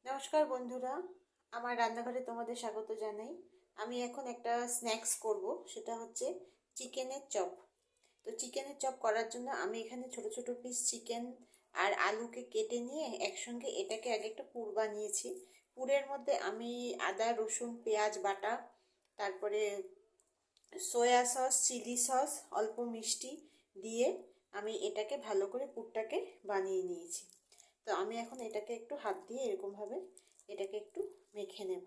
নমস্কার বন্ধুরা, আমার রান্নাঘরে তোমাদের স্বাগত জানাই। আমি এখন একটা স্ন্যাক্স করব, সেটা হচ্ছে চিকেনের চপ। তো চিকেনের চপ করার জন্য আমি এখানে ছোট ছোট পিস চিকেন আর আলুকে কেটে নিয়ে একসঙ্গে এটাকে আগে একটা পুর বানিয়েছি। পুরের মধ্যে আমি আদা রসুন পেঁয়াজ বাটা, তারপরে সয়া সস চিলি সস অল্প মিষ্টি দিয়ে আমি এটাকে ভালো করে পুরটাকে বানিয়ে নিয়েছি। তো আমি এখন এটাকে একটু হাত দিয়ে এরকমভাবে এটাকে একটু মেখে নেব।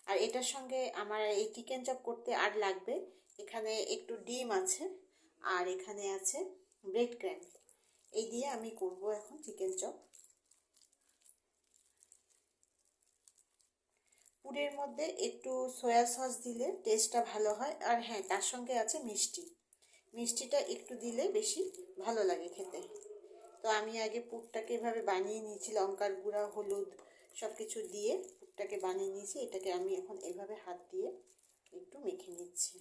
আর এটার সঙ্গে আমার এই চিকেন চপ করতে আর লাগবে, এখানে একটু ডিম আছে আর এখানে আছে ব্রেড ক্রাম্ব। এই দিয়ে আমি করব এখন চিকেন চপ। পুরের মধ্যে একটু সয়া সস দিলে টেস্টটা ভালো হয়, আর হ্যাঁ, তার সঙ্গে আছে মিষ্টি। মিষ্টিটা একটু দিলে বেশি ভালো লাগে খেতে। তো আমি আগে পুরটাকে এভাবে বানিয়ে নিয়েছি, লঙ্কার গুঁড়া হলুদ সব কিছু দিয়ে পুরটাকে বানিয়ে নিয়েছি। এটাকে আমি এখন এভাবে হাত দিয়ে একটু মেখে নিচ্ছি।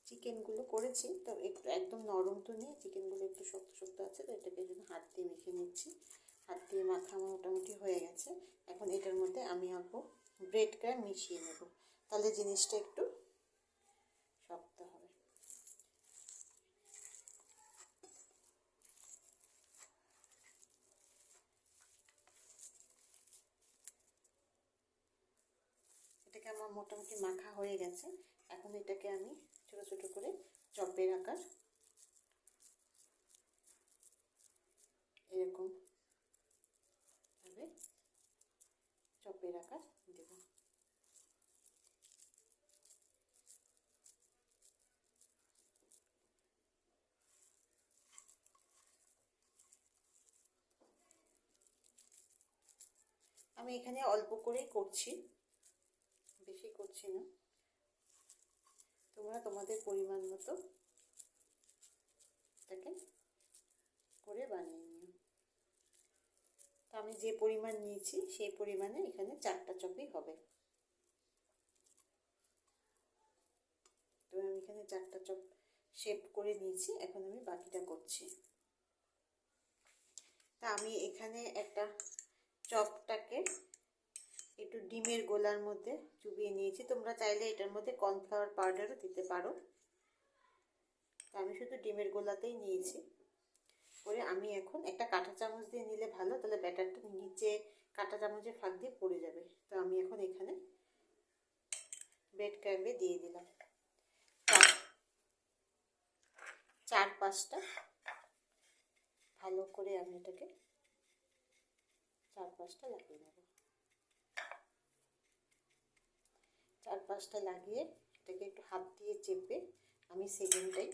চিকেনগুলো করেছি, তো একটু একদম নরম তো নেই, চিকেনগুলো একটু শক্ত শক্ত আছে, তো এটাকে জন্য হাত দিয়ে মেখে নিচ্ছি। হাত দিয়ে মাখা মোটামুটি হয়ে গেছে। এখন এটার মধ্যে আমি অল্প ব্রেড ক্রাম্ব মিশিয়ে নেব, তাহলে জিনিসটা একটু শক্ত হবে। এটাকে আমার মোটামুটি মাখা হয়ে গেছে। এখন এটাকে আমি ছোট ছোট করে চপের আকার এরকম ভাবে চপের আকার দেব। আমি এখানে অল্প করেই করছি, বেশি করছি না। তোমরা তোমাদের পরিমাণ মতো এটাকে করে বানিয়ে নিও। তো আমি যে পরিমাণ নিয়েছি সেই পরিমাণে এখানে 4টা চপই হবে। তো আমি এখানে 4টা চপ শেপ করে নিয়েছি, এখন আমি বাকিটা করছি। তা আমি এখানে একটা চপটাকে একটু ডিমের গোলার মধ্যে চুবিয়ে নিয়েছি। তোমরা চাইলে এটার মধ্যে কর্নফ্লাওয়ার পাউডারও দিতে পারো। তা আমি শুধু ডিমের গোলাতেই নিয়েছি। করে আমি এখন একটা কাঁটা চামচ দিয়ে নিলে ভালো, তাহলে ব্যাটারটা নিচে কাঁটা চামচের ফাঁক দিয়ে পড়ে যাবে। তো আমি এখন এখানে ব্রেড ক্রাম্বে দিয়ে দিলাম 4-5টা। ভালো করে আমি এটাকে 4-5টা লাগিয়ে নেব। 4-5টা লাগিয়ে এটাকে একটু হাত দিয়ে চেপে আমি সেকেন্ডটাই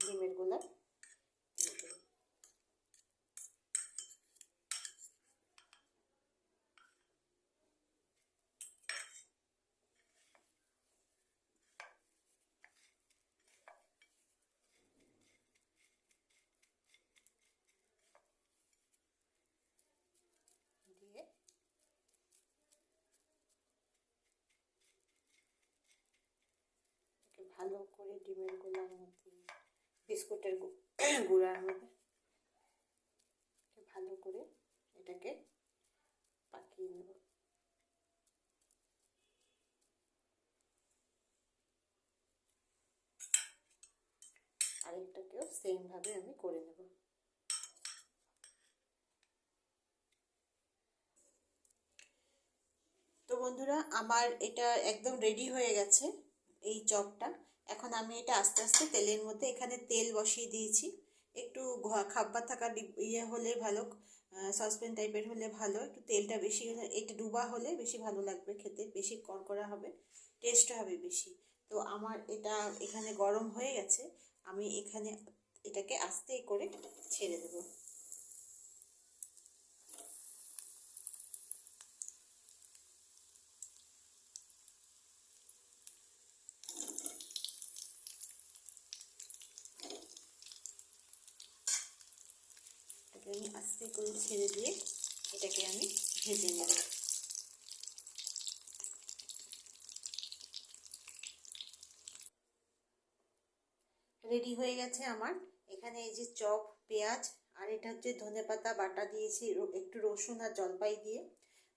ডিমের গোলা দিয়ে দেবো। দিয়ে এটাকে ভালো করে ডিমের গোলার মধ্যে বিস্কুটের গুঁড়ার মধ্যে ভালো করে এটাকে পাকিয়ে নেব। আরেকটাকেও সেম ভাবে আমি করে নেব। তো বন্ধুরা, আমার এটা একদম রেডি হয়ে গেছে এই চপটা। এখন আমি এটা আস্তে আস্তে তেলের মধ্যে, এখানে তেল বসিয়ে দিয়েছি। একটু খাব্বা থাকা ইয়ে হলে ভালো, সসপ্যান টাইপের হলে ভালো। একটু তেলটা বেশি হলে, এটা ডুবা হলে বেশি ভালো লাগবে খেতে, বেশি কড়কড়া হবে, টেস্ট হবে বেশি। তো আমার এটা এখানে গরম হয়ে গেছে, আমি এখানে এটাকে আস্তে করে ছেড়ে দেবো। এটাকে আমি আস্তে করে ছেড়ে দিয়ে এটাকে আমি ভেজে নেব। রেডি হয়ে গেছে আমার। এখানে এই যে চপ, পেঁয়াজ, আর এটা হচ্ছে ধনেপাতা বাটা দিয়েছি একটু রসুন আর জলপাই দিয়ে।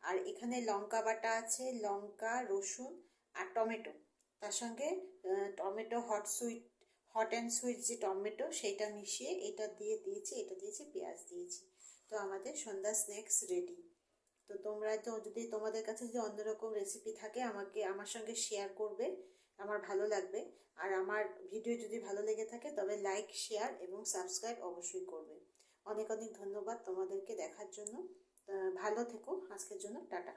আর এখানে লঙ্কা বাটা আছে, লঙ্কা, রসুন আর টমেটো। তার সঙ্গে টমেটো হট অ্যান্ড সুইট যে টমেটো সেইটা মিশিয়ে এটা দিয়ে দিয়েছি, এটা দিয়েছি, পেঁয়াজ দিয়েছি। তো আমাদের সন্ধ্যা স্ন্যাক্স রেডি। তো তোমরা তো যদি তোমাদের কাছে যদি অন্যরকম রেসিপি থাকে আমার সঙ্গে শেয়ার করবে, আমার ভালো লাগবে। আর আমার ভিডিও যদি ভালো লেগে থাকে তবে লাইক, শেয়ার এবং সাবস্ক্রাইব অবশ্যই করবে। অনেক অনেক ধন্যবাদ তোমাদেরকে দেখার জন্য। ভালো থেকো, আজকের জন্য টাটা।